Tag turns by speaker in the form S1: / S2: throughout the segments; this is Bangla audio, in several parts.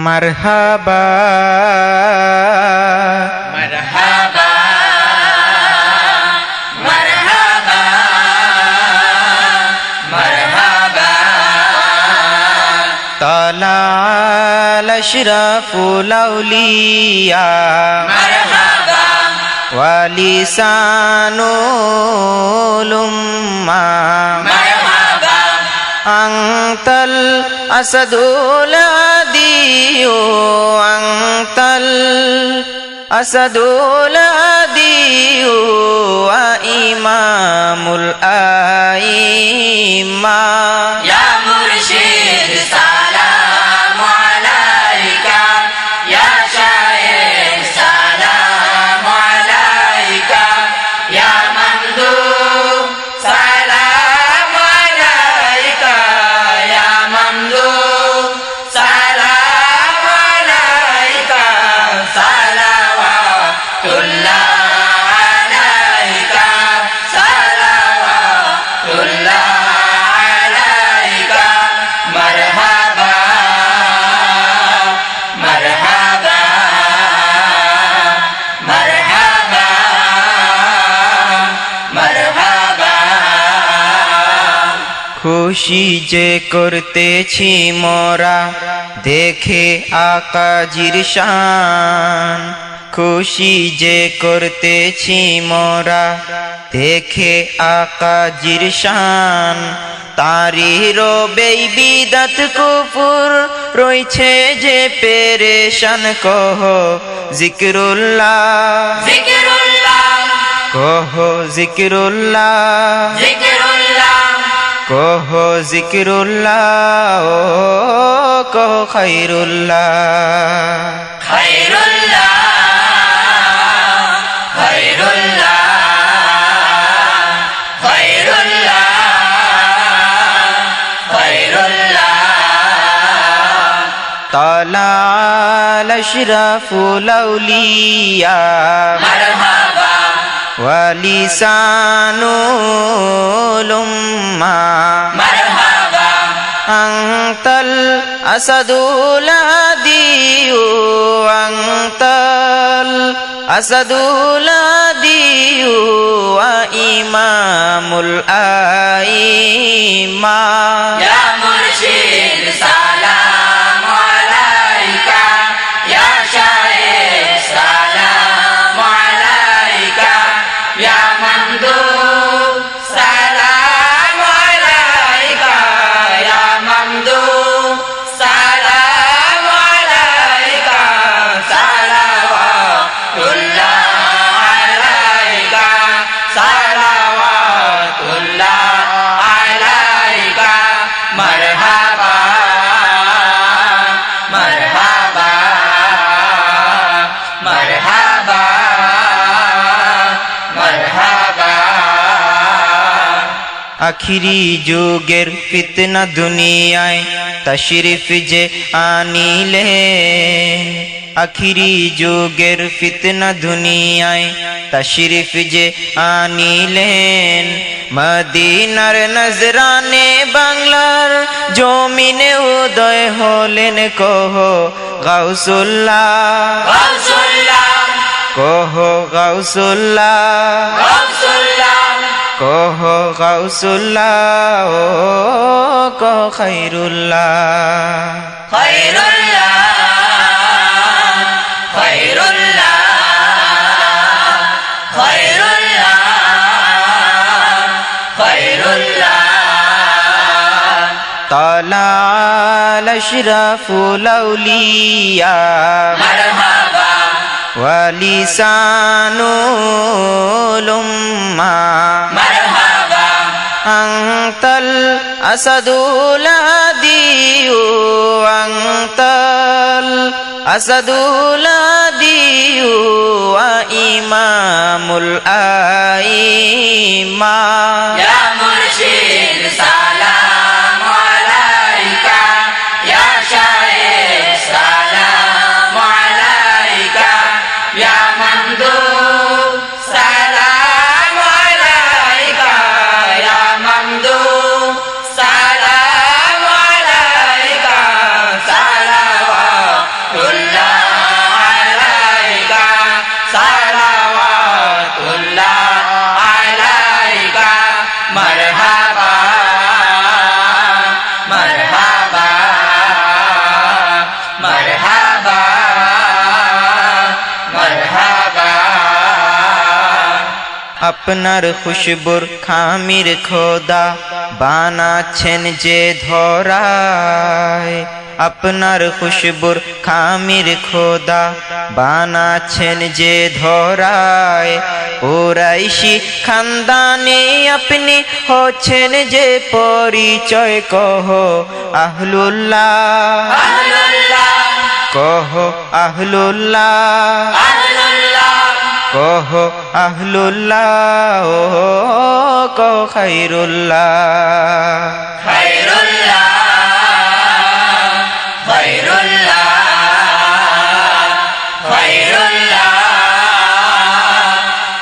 S1: মারহাবা
S2: মারহাবা মারহাবা মারহাবা
S1: তালাল আশরাফুল আউলিয়া
S2: মারহাবা
S1: ওয়ালিসানুল উম্মা
S2: মারহাবা
S1: আনতাল আসাদুল আদিউ আনতাল আসাদুল আদিউ ওয়া ইমামুল আইম্মা
S2: ইয়া মুরশিদ সালাম আলাইকা ইয়া শায়েখ সালাম আলাইকা ইয়া মামদুহ সালাম আলাইকা ইয়া মামদুহ সালাম আলাইকা সালাওয়াতুল্লাহ আলাইকা সালাওয়াতুল্লাহ আলাইকা মারহাবা মারহাবা মারহাবা মারহাবা
S1: খুশি যে করতেছি মোরা দেখে আকাজির শান খুশি যে করতেছি মোরা দেখে আকাজির শান তারি রবেই বিদাত কুফুর রয়েছে যে পেরেশান কহ জিকরুল্লাহ
S2: জিকরুল্লাহ
S1: কহ জিকরুল্লাহ
S2: জিকরুল্লাহ
S1: কহ জিকরুল্লাহ ও কহ খায়রুল্লাহ
S2: খায়রুল্লাহ খায়রুল্লাহ খায়রুল্লাহ খায়রুল্লাহ
S1: তালাল আশরাফুল আউলিয়া
S2: মারহাবা
S1: ওয়ালিসানুল উম্মা
S2: মারহাবা
S1: আনতাল আসাদুল আদিউ আনতাল আসাদুল আদিউ ওয়া ইমামুল আইম্মা
S2: ইয়া মুরশিদ সালাম আলাইকা ইয়া শায়েখ সালাম আলাইকা ইয়া মামদুহ সালাম আলাইকা ইয়া মামদুহ সালাম আলাইকা সালাওয়াতুল্লাহ আলাইকা সালাওয়াতুল্লাহ আলাইকা মারহাবা মারহাবা মারহাবা মারহাবা
S1: আখিরি যুগের ফিতনা দুনিয়ায় তশরিফ যে আনিলেন আখিরি যুগের ফিতনা দুনিয়ায় তশরিফ যে আনিলেন মদিনার নজরানে বাংলার জমিনে উদয় হলেন কহ গাউসুল্লাহ
S2: গাউসুল্লাহ
S1: কহ গাউসুল্লাহ
S2: গাউসুল্লাহ
S1: কহ গাউসুল্লাহ ও কহ খায়রুল্লাহ
S2: খায়রুল্লাহ খায়রুল্লাহ খায়রুল্লাহ খায়রুল্লাহ
S1: তালাল আশরাফুল আউলিয়া
S2: মারহাবা
S1: ওয়ালিসানুল উম্মা
S2: মারহাবা
S1: আনতাল আসাদুল আদিউ আনতাল আসাদুল আদিউ ওয়া ইমামুল আইম্মা
S2: ইয়া মুরশিদ সালাম আলাইকা ইয়া শায়েখ সালাম আলাইকা ইয়া মামদুহ সালাম আলাইকা ইয়া মামদুহ সালাম আলাইকা
S1: আপনার খুশবুর খামির খোদা বানাচ্ছেন যে ধরায় আপনার খুশবুর খামির খোদা বানাচ্ছেন যে ধরায় কুরাইশি খানদানে আপনি হচ্ছেন যে পরিচয় কহ আহলুল্লাহ
S2: আহলুল্লাহ
S1: কহ আহলুল্লাহ
S2: আহলুল্লাহ
S1: কহ আহলুল্লাহ ও কহ খায়রুল্লাহ
S2: খায়রুল্লাহ খায়রুল্লাহ খায়রুল্লাহ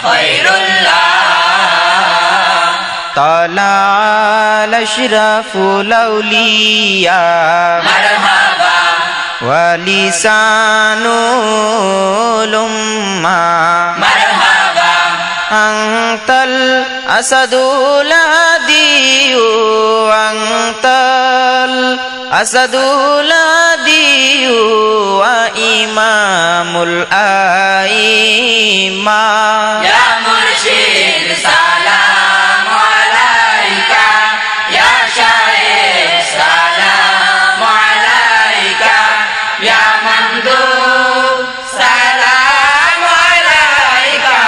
S2: খায়রুল্লাহ
S1: তালাল আশরাফুল আউলিয়া
S2: মারহাবা
S1: ওয়ালিসানুল উম্মা
S2: মারহাবা
S1: আনতাল আসাদুল আদিউ আনতাল আসাদুল আদিউ ওয়া ইমামুল আইম্মা
S2: ইয়া মুর্শিদ সালাম আলাইকা ইয়া শাইখ সালাম আলাইকা ইয়া মামদুহ সালাম আলাইকা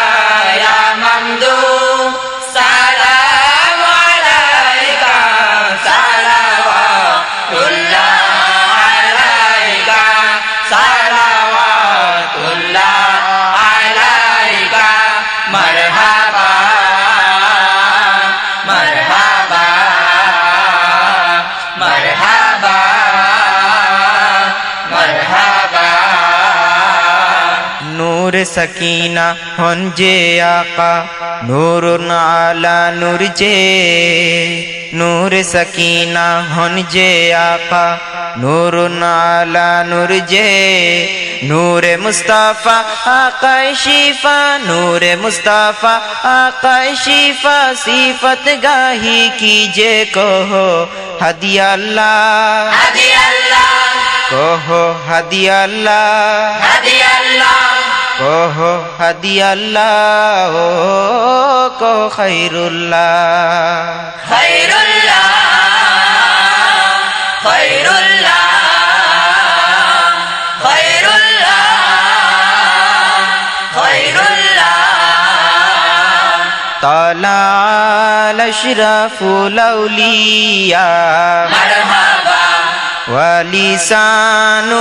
S2: ইয়া মামদুহ সালাম আলাইকা সালাওয়াতুল্লাহ আলাইকা সালাওয়াতুল্লাহ আলাইকা মারহাবা মারহাবা মারহাবা মারহাবা
S1: নূর সকিনা হন যে আকা নূরুন আলা নূর যে নূর সকিনা হন যে আকা নূরুন আলা নূর যে নূরে মুস্তাফা আকায়ে শিফা নূরে মুস্তাফা আকায়ে শিফা সিফত গাহি कीजे कहो हदिया अल्लाह
S2: হাদি আল্লাহ
S1: कहो हदिया अल्लाह
S2: হাদি আল্লাহ
S1: कहो हदिया अल्लाह ओ को खैरुल्लाह
S2: খায়রুল্লাহ খায়রুল্লাহ খায়রুল্লাহ খায়রুল্লাহ
S1: طلال أشرفُ الأولياء
S2: مرحبا
S1: ولسان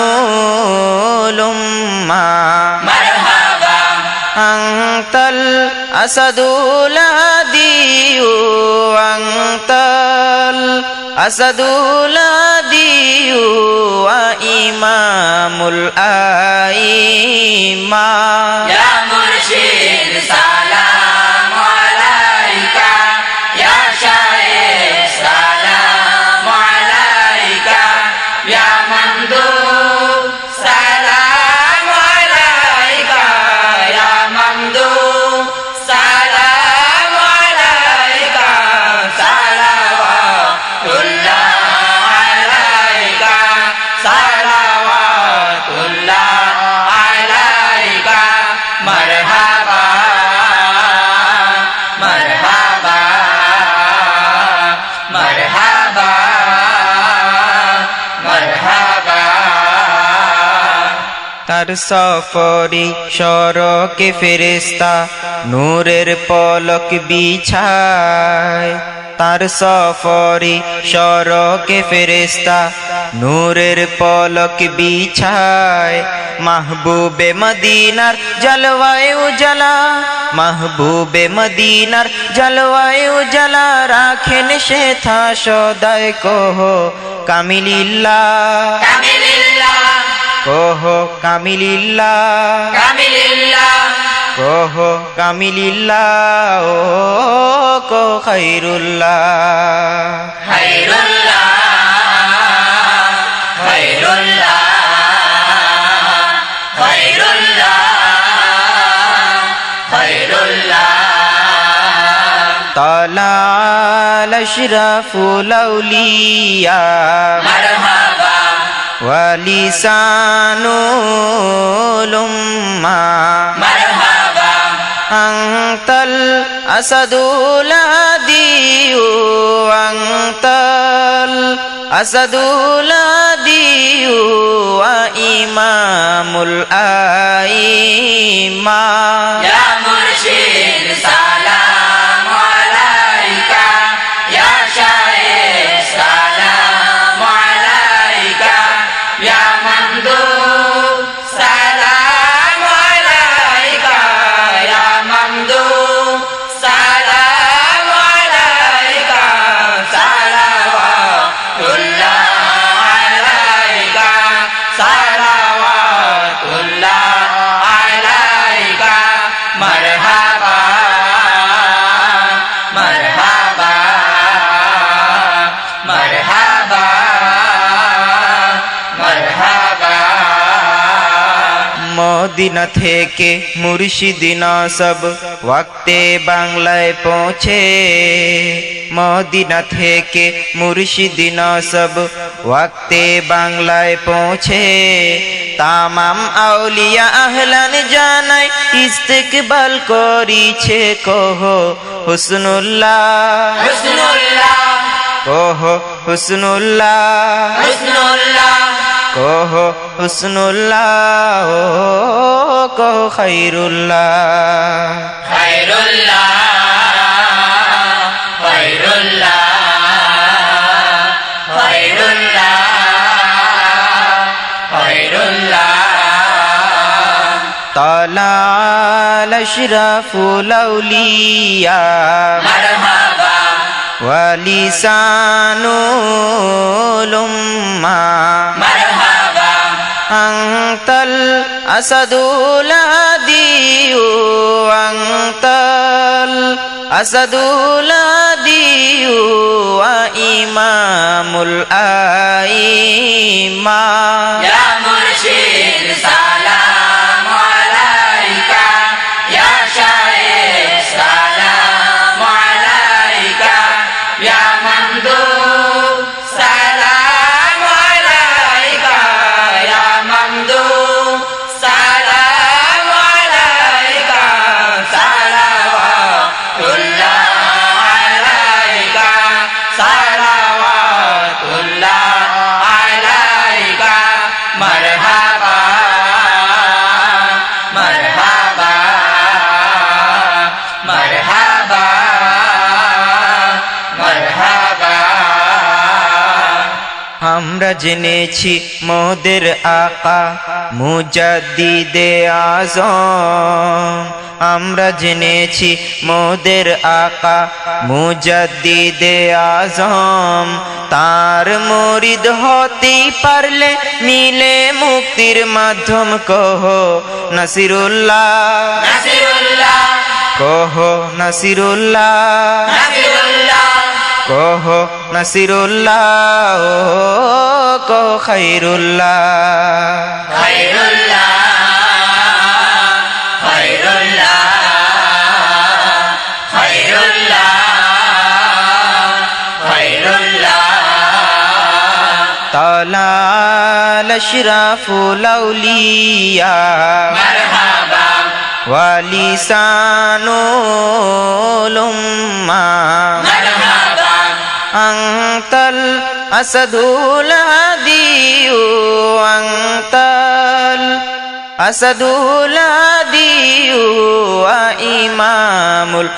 S1: الأمة
S2: مرحبا
S1: أنت الأسد الهادي أنت الأسد الهادي وإمام الأئمة
S2: يا مرشد سلام عليك يا شيخ سلام عليك يا ممدوح سلام عليك يا ممدوح سلام عليك صلوات الله عليك صلوات الله عليك مرحبا مرحبا مرحبا مرحبا
S1: তার সফরি সড়কে ফেরেশতা নূরের পলক বিছায় তার সফরি সড়কে ফেরেশতা নূরের পলক বিছায় মাহবুবে মদিনার জলওয়ায়ে উজালা মাহবুবে মদিনার জলওয়ায়ে উজালা রাখেন সেথা সদায় কহ কামিলিল্লাহ
S2: কামিলিল্লাহ
S1: কহ কামিলিল্লাহ
S2: কামিলিল্লাহ
S1: কহ কামিলিল্লাহ ও কহ খায়রুল্লাহ
S2: খায়রুল্লাহ খায়রুল্লাহ খায়রুল্লাহ খায়রুল্লাহ
S1: তালাল আশরাফুল আউলিয়া
S2: মারহাবা
S1: ওয়ালিসানুল উম্মাহ
S2: মারহাবা
S1: أنت আসাদুল হাদিউ আনতাল আসাদুল হাদিউ ওয়া ইমামুল আইম্মা
S2: ইয়া মুর্শিদ সালাম আলাইকা ইয়া শাইখ সালাম আলাইকা ইয়া মামদুহ সালাম আলাইকা ইয়া মামদুহ সালাম আলাইকা সালাওয়াতুল্লাহ আলাইকা সালাওয়াতুল্লাহ আলাইকা মারহাবা মারহাবা মারহাবা মারহাবা
S1: মদিনা থেকে মুর্শিদিনা সব ওয়াক্তে বাংলায় পৌঁছে মদিনা থেকে মুর্শিদিনা সব ওয়াক্তে বাংলায় পৌঁছে তামাম আউলিয়া আহলান জানাই ইস্তেকবাল করিছে কহ হুসনুল্লাহ
S2: হুসনুল্লাহ
S1: কহ হুসনুল্লাহ
S2: হুসনুল্লাহ
S1: কহ হুসনুল্লাহ ও কহ খায়রুল্লাহ
S2: খায়রুল্লাহ খায়রুল্লাহ খায়রুল্লাহ খায়রুল্লাহ
S1: তালাল আশরাফুল আউলিয়া
S2: মারহাবা
S1: ওয়ালিসানুল উম্মা
S2: মারহাবা
S1: আনতাল আসাদুল হাদিউ আনতাল আসাদুল হাদিউ ওয়া ইমামুল আইম্মা
S2: ইয়া মুর্শিদ সালাম আলাইকা ইয়া শাইখ সালাম আলাইকা ইয়া মামদুহ সালাম আলাইকা ইয়া মামদুহ সালাম আলাইকা সালাওয়াতুল্লাহ আলাইকা সালাওয়াতুল্লাহ আলাইকা মারহাবা মারহাবা মারহাবা মারহাবা
S1: আমরা জেনেছি মোদের আকা মুজাদ্দিদে আজম আমরা জেনেছি মোদের আকা মুজাদ্দিদে আজম তার মুরিদ হতে পারলে মিলে মুক্তির মাধ্যম কহ নাসিরুল্লাহ
S2: নাসিরুল্লাহ
S1: কহ নাসিরুল্লাহ
S2: নাসিরুল্লাহ
S1: কহ নাসিরুল্লাহ ও কহ খায়রুল্লাহ
S2: খায়রুল্লাহ খায়রুল্লাহ খায়রুল্লাহ খায়রুল্লাহ
S1: তালাল আশরাফুল আউলিয়া
S2: মারহাবা
S1: ওয়ালিসানুল উম্মা
S2: মারহাবা
S1: আনতাল আসাদুল হাদিউ আনতাল আসাদুল হাদিউ ওয়া ইমামুল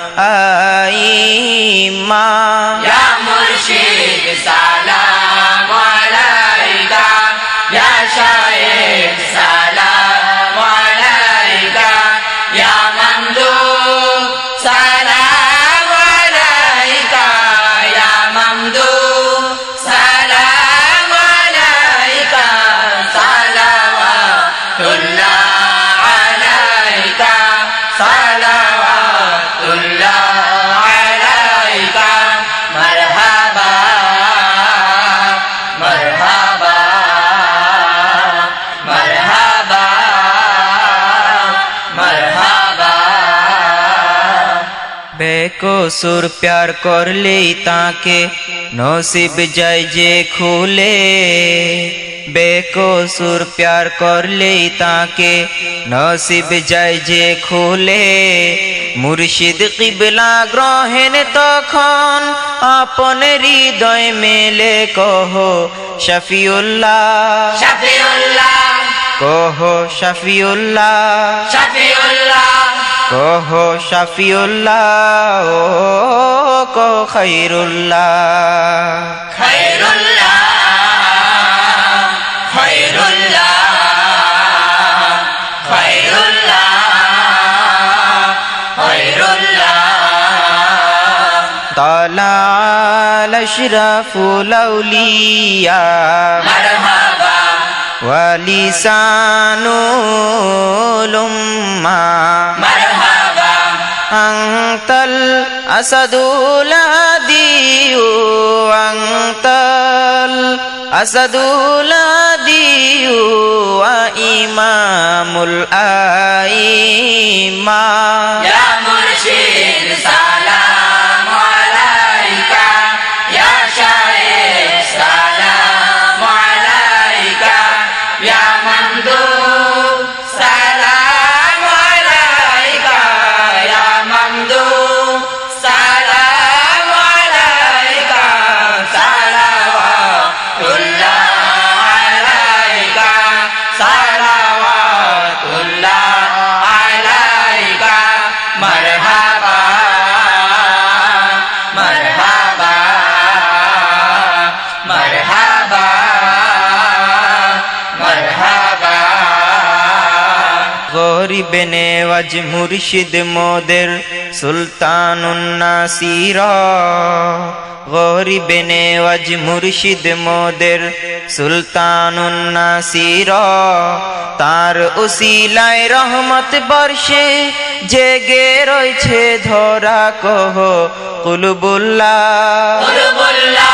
S1: আইম্মা
S2: ইয়া মুর্শিদ সালাম আলাইকা ইয়া শাইখ সালাম আলাইকা ইয়া মামদুহ সালাম আলাইকা ইয়া মামদুহ সালাম আলাইকা সালাওয়াতুল্লাহ আলাইকা সালাওয়াতুল্লাহ আলাইকা মারহাবা মারহাবা মারহাবা মারহাবা
S1: বেকসুর প্যার করলেই তাকে নসিব যায় যে খুলে বেকসুর প্যার করলেই তাকে নসিব যায় যে খুলে মুর্শিদ কিবলা গ্রহেণ তখন আপন হৃদয় মেলে কহ শফিউল্লাহ
S2: শফিউল্লাহ
S1: কহ শফিউল্লাহ
S2: শফিউল্লাহ
S1: কহ শফিউল্লাহ ও কহ খৈরুল্লাহ
S2: খৈরুল্লাহ খৈরুল্লাহ খৈরুল্লাহ খৈরুল্লাহ
S1: طلع الأشرف الأولياء
S2: مرحبا
S1: ولسان الأمة
S2: مرحبا
S1: أنت الأسد الهادي أنت الأسد الهادي وإمام الأئمة
S2: يا مرشد سلام عليك يا شيخ سلام عليك يا ممدوح سلام عليك يا ممدوح سلام عليك صلوات الله عليك صلوات الله عليك مرحبا مرحبا مرحبا مرحبا
S1: গরিব নেওয়াজ মুর্শিদ মোদের সুলতানুন নাসির গরিব নেওয়াজ মুর্শিদ মোদের সুলতানুন নাসির তার উসিলায় রহমত বর্ষে জেগে রয়েছে ধরা কহ কুলবুল্লাহ
S2: বুলবুল্লাহ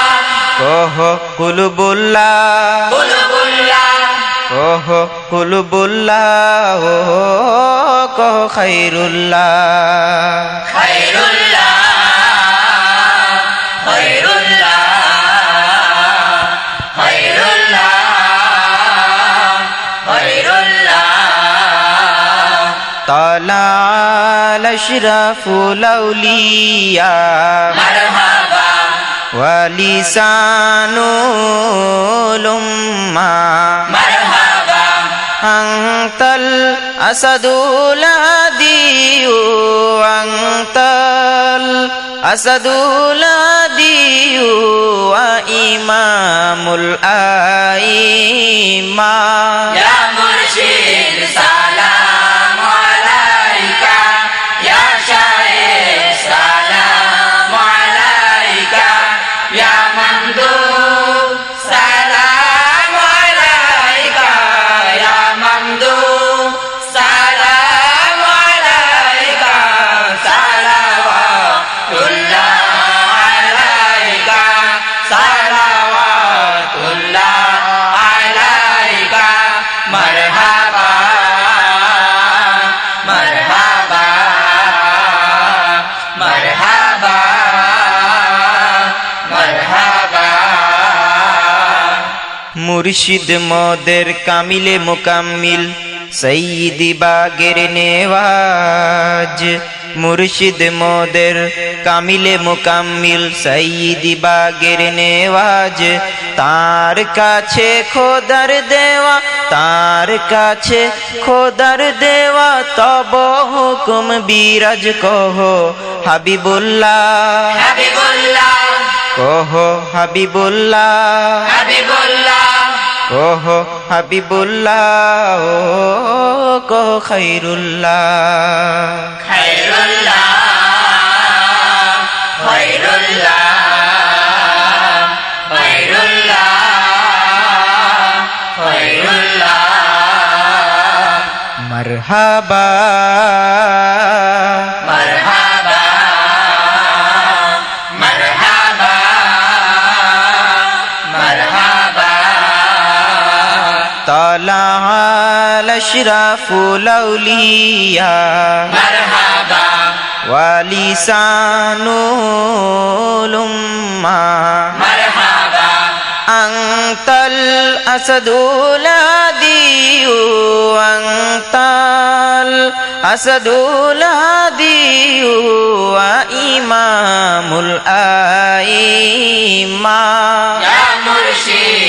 S1: কহ কুলবুল্লাহ
S2: বুলবুল্লাহ
S1: কহ কুলবুল্লাহ ও কহ খৈরুল্লাহ
S2: খৈরুল্লাহ খৈরুল্লাহ খৈরুল্লাহ খৈরুল্লাহ
S1: طلع الأشرف الأولياء
S2: مرحبا
S1: ولسان الأمة
S2: مرحبا
S1: أنت الأسد الهادي أنت الأسد الهادي وإمام الأئمة
S2: يا مرشد سلام عليك يا شيخ سلام عليك يا ممدوح سلام عليك يا ممدوح سلام عليك صلوات الله عليك صلوات الله عليك مرحبا مرحبا مرحبا مرحبا
S1: মুর্শিদ মোদের কামিলে মুকাম্মিল সৈয়দি বাগের নেওয়াজ মুর্শিদ মোদের কামিলে মুকাম্মিল সৈয়দি বাগের নেওয়াজ তার কাছে খোদার দেওয়া তার কাছে খোদার দেওয়া তব হুকুম বিরাজ কহ হাবিবুল্লাহ
S2: হাবিবুল্লাহ
S1: কহ হাবিবুল্লাহ
S2: হাবিবুল্লাহ
S1: কহ হাবিবুল্লাহ ও কহ খৈরুল্লাহ
S2: খৈরুল্লাহ খৈরুল্লাহ খৈরুল্লাহ খৈরুল্লাহ
S1: মারহাবা
S2: مرحبا مرحبا مرحبا
S1: طلع الأشرف الأولياء
S2: مرحبا
S1: ولسان الأمة
S2: مرحبا
S1: আনতাল আসাদুল হাদিউ আনতাল আসাদুল হাদিউ ওয়া ইমামুল আইম্মা
S2: Ya Murshid